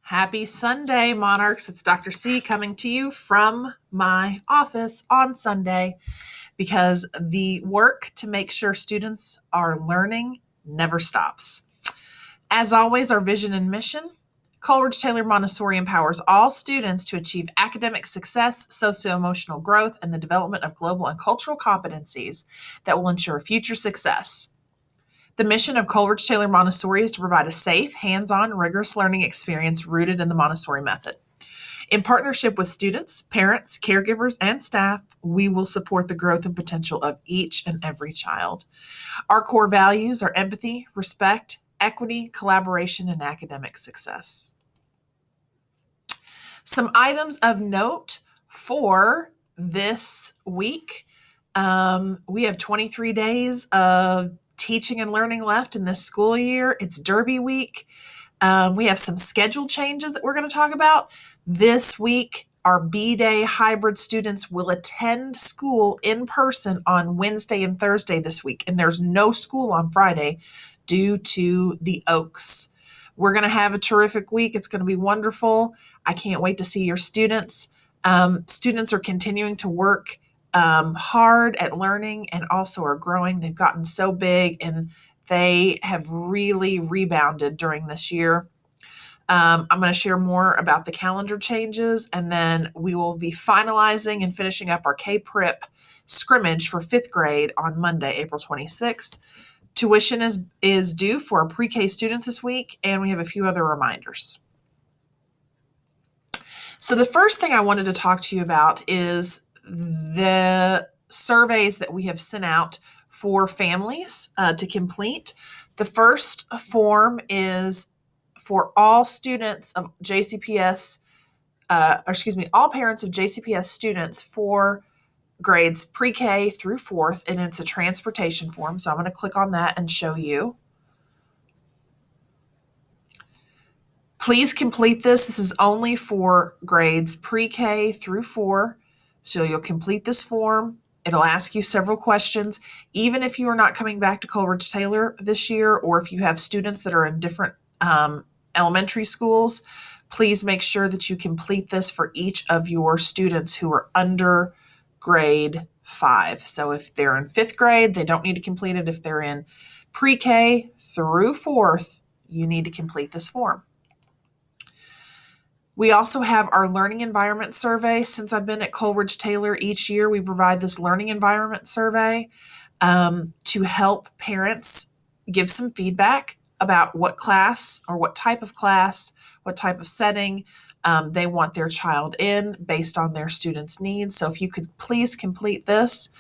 Happy Sunday, Monarchs. It's Dr. C coming to you from my office on Sunday because the work to make sure students are learning never stops. As always, our vision and mission: Coleridge Taylor Montessori empowers all students to achieve academic success, socio-emotional growth, and the development of global and cultural competencies that will ensure future success. The mission of Coleridge Taylor Montessori is to provide a safe, hands-on, rigorous learning experience rooted in the Montessori method. In partnership with students, parents, caregivers, and staff, we will support the growth and potential of each and every child. Our core values are empathy, respect, equity, collaboration, and academic success. Some items of note for this week. We have 23 days of teaching and learning left in this school year. It's Derby week. We have some schedule changes that we're going to talk about. This week, our B-Day hybrid students will attend school in person on Wednesday and Thursday this week, and there's no school on Friday due to the Oaks. We're going to have a terrific week. It's going to be wonderful. I can't wait to see your students. Students are continuing to work hard at learning and also are growing. They've gotten so big and they have really rebounded during this year. I'm going to share more about the calendar changes, and then we will be finalizing and finishing up our K-Prep scrimmage for 5th grade on Monday, April 26th. Tuition is due for our pre-K students this week, and we have a few other reminders. So the first thing I wanted to talk to you about is the surveys that we have sent out for families to complete. The first form is for all students of JCPS, all parents of JCPS students for grades pre-K through 4th, and it's a transportation form. So I'm going to click on that and show you. Please complete this. This is only for grades pre-K through 4. So you'll complete this form. It'll ask you several questions. Even if you are not coming back to Coleridge Taylor this year, or if you have students that are in different elementary schools, please make sure that you complete this for each of your students who are under grade 5. So if they're in 5th grade, they don't need to complete it. If they're in pre-K through 4th, you need to complete this form. We also have our learning environment survey. Since I've been at Coleridge Taylor, each year we provide this learning environment survey to help parents give some feedback about what class or what type of class, what type of setting they want their child in based on their students' needs. So if you could please complete this.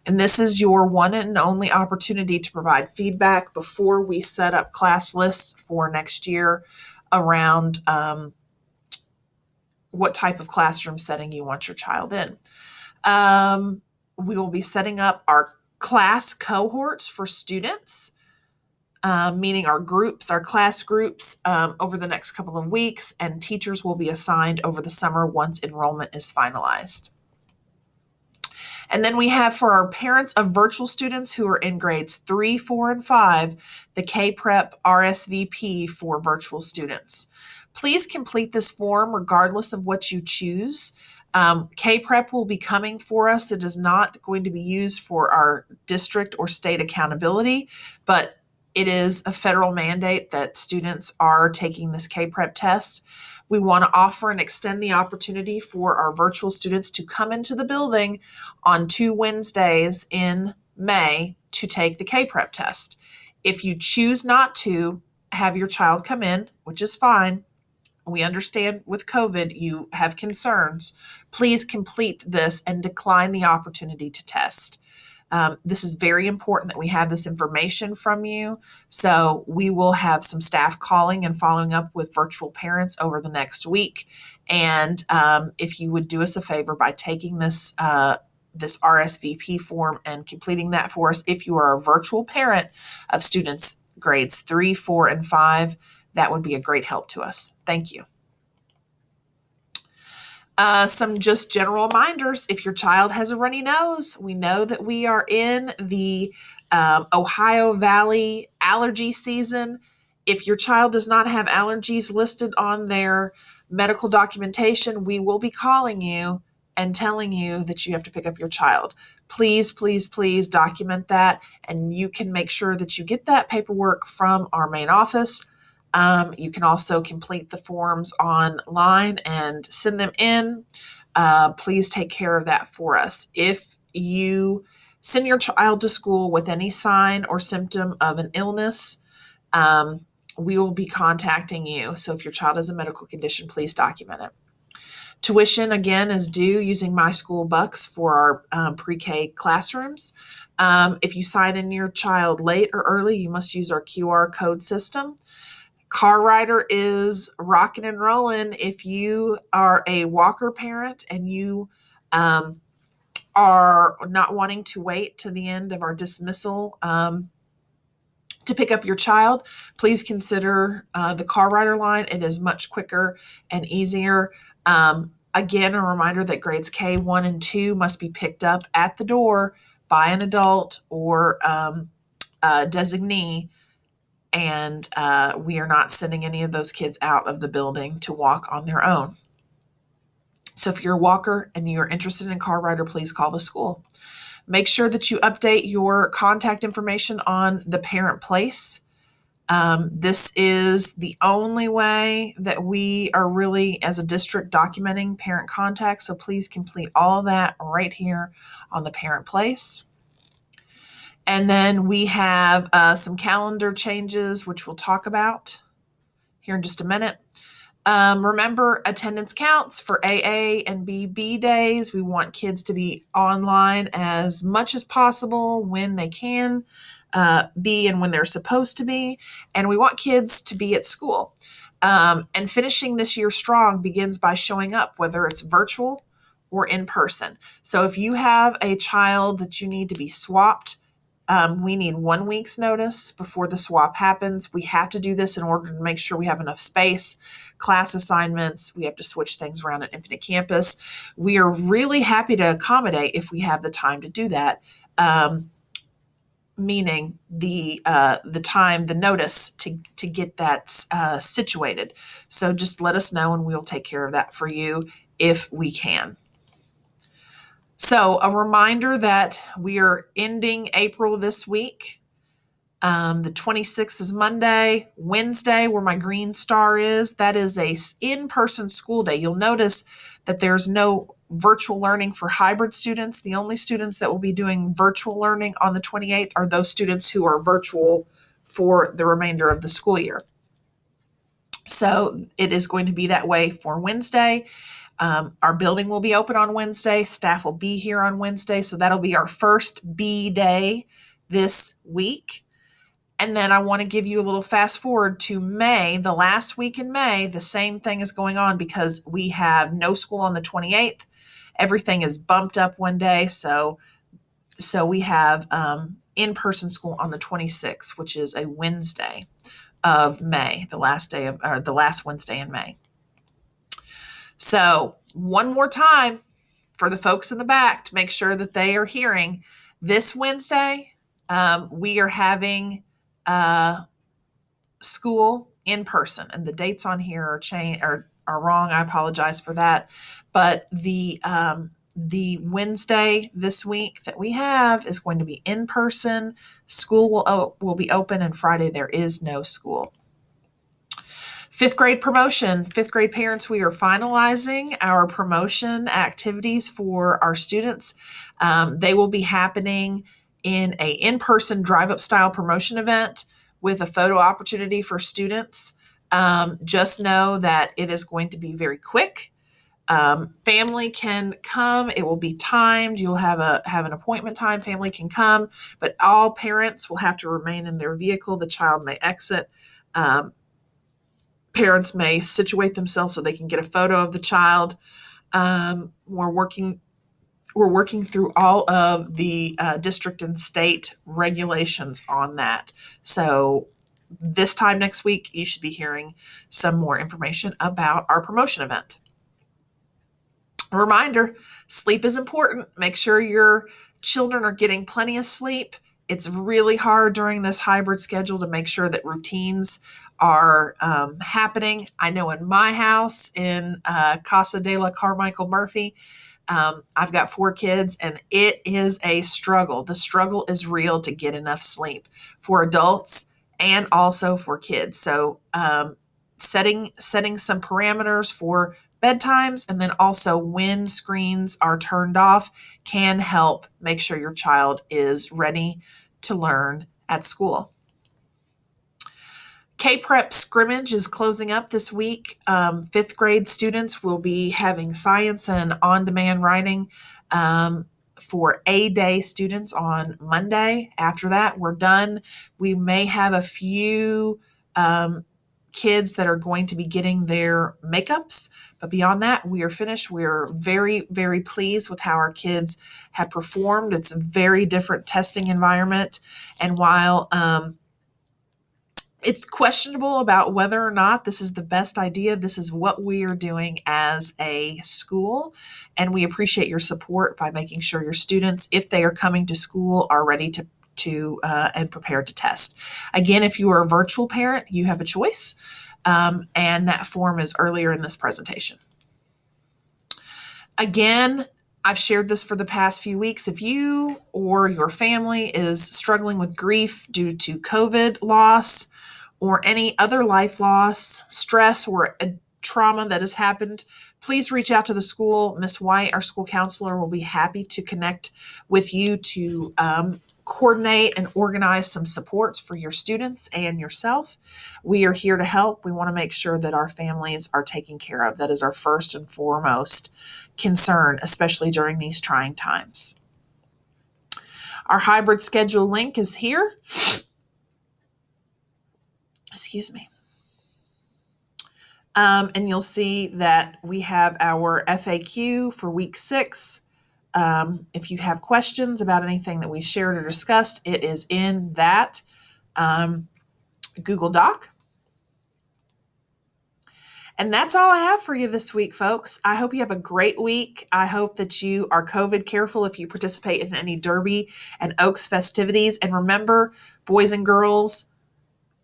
And this is your one and only opportunity to provide feedback before we set up class lists for next year around what type of classroom setting you want your child in. We will be setting up our class cohorts for students, meaning our groups, our class groups, over the next couple of weeks, and teachers will be assigned over the summer once enrollment is finalized. And then we have for our parents of virtual students who are in grades 3, 4, and 5, the K-Prep RSVP for virtual students. Please complete this form regardless of what you choose. K-Prep will be coming for us. It is not going to be used for our district or state accountability, but it is a federal mandate that students are taking this K-Prep test. We want to offer and extend the opportunity for our virtual students to come into the building on 2 Wednesdays in May to take the K-Prep test. If you choose not to have your child come in, which is fine, we understand with COVID you have concerns, please complete this and decline the opportunity to test. This is very important that we have this information from you. So we will have some staff calling and following up with virtual parents over the next week. And if you would do us a favor by taking this RSVP form and completing that for us, if you are a virtual parent of students grades 3, 4, and 5, that would be a great help to us. Thank you. Some just general reminders. If your child has a runny nose, we know that we are in the Ohio Valley allergy season. If your child does not have allergies listed on their medical documentation, we will be calling you and telling you that you have to pick up your child. Please, please, please document that, and you can make sure that you get that paperwork from our main office. You can also complete the forms online and send them in. Please take care of that for us. If you send your child to school with any sign or symptom of an illness, we will be contacting you. So if your child has a medical condition, please document it. Tuition, again, is due using My School Bucks for our pre-K classrooms. If you sign in your child late or early, you must use our QR code system. Car Rider is rocking and rolling. If you are a walker parent and you are not wanting to wait to the end of our dismissal to pick up your child, please consider the Car Rider line. It is much quicker and easier. Again, a reminder that grades K, 1, and 2 must be picked up at the door by an adult or a designee, and we are not sending any of those kids out of the building to walk on their own. So if you're a walker and you're interested in Car Rider, please call the school. Make sure that you update your contact information on the parent place. This is the only way that we are really, as a district, documenting parent contact. So please complete all of that right here on the parent place. And then we have some calendar changes, which we'll talk about here in just a minute. Remember, attendance counts for AA and BB days. We want kids to be online as much as possible when they can be and when they're supposed to be. And we want kids to be at school. And finishing this year strong begins by showing up, whether it's virtual or in person. So if you have a child that you need to be swapped, we need 1 week's notice before the swap happens. We have to do this in order to make sure we have enough space, class assignments. We have to switch things around at Infinite Campus. We are really happy to accommodate if we have the time to do that, meaning the time, the notice to get that situated. So just let us know and we'll take care of that for you if we can. So a reminder that we are ending April this week. The 26th is Monday. Wednesday, where my green star is, that is a in-person school day. You'll notice that there's no virtual learning for hybrid students. The only students that will be doing virtual learning on the 28th are those students who are virtual for the remainder of the school year. So it is going to be that way for Wednesday. Our building will be open on Wednesday. Staff will be here on Wednesday. So that'll be our first B day this week. And then I want to give you a little fast forward to May, the last week in May. The same thing is going on because we have no school on the 28th. Everything is bumped up one day. So we have in-person school on the 26th, which is a Wednesday of May, the last Wednesday in May. So one more time for the folks in the back to make sure that they are hearing. This Wednesday, we are having school in person, and the dates on here are wrong. I apologize for that. But the Wednesday this week that we have is going to be in person. School will be open, and Friday there is no school. 5th grade promotion. 5th grade parents, we are finalizing our promotion activities for our students. They will be happening in a in-person drive-up style promotion event with a photo opportunity for students. Just know that it is going to be very quick. Family can come. It will be timed. You'll have an appointment time. Family can come, but all parents will have to remain in their vehicle. The child may exit. Parents may situate themselves so they can get a photo of the child. We're working through all of the district and state regulations on that. So this time next week, you should be hearing some more information about our promotion event. A reminder, sleep is important. Make sure your children are getting plenty of sleep It's really hard during this hybrid schedule to make sure that routines are happening. I know in my house in Casa de la Carmichael Murphy, I've got 4 kids, and it is a struggle. The struggle is real to get enough sleep for adults and also for kids. So setting some parameters for bedtimes, and then also when screens are turned off, can help make sure your child is ready to learn at school. K-Prep scrimmage is closing up this week. 5th grade students will be having science and on-demand writing for A-Day students on Monday. After that, we're done. We may have a few kids that are going to be getting their makeups, but beyond that, we are finished. We are very, very pleased with how our kids have performed. It's a very different testing environment, and while it's questionable about whether or not this is the best idea, this is what we are doing as a school, and we appreciate your support by making sure your students, if they are coming to school, are ready to and prepared to test. Again, if you are a virtual parent, you have a choice, and that form is earlier in this presentation. Again, I've shared this for the past few weeks. If you or your family is struggling with grief due to COVID loss or any other life loss, stress, or a trauma that has happened, please reach out to the school. Ms. White, our school counselor, will be happy to connect with you to coordinate and organize some supports for your students and yourself. We are here to help. We want to make sure that our families are taken care of. That is our first and foremost concern, especially during these trying times. Our hybrid schedule link is here. Excuse me. And you'll see that we have our FAQ for week 6. If you have questions about anything that we shared or discussed, it is in that Google Doc. And that's all I have for you this week, folks. I hope you have a great week. I hope that you are COVID careful if you participate in any Derby and Oaks festivities. And remember, boys and girls,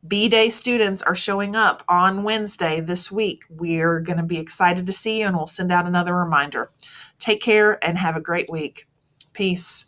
B-Day students are showing up on Wednesday this week. We're going to be excited to see you, and we'll send out another reminder. Take care and have a great week. Peace.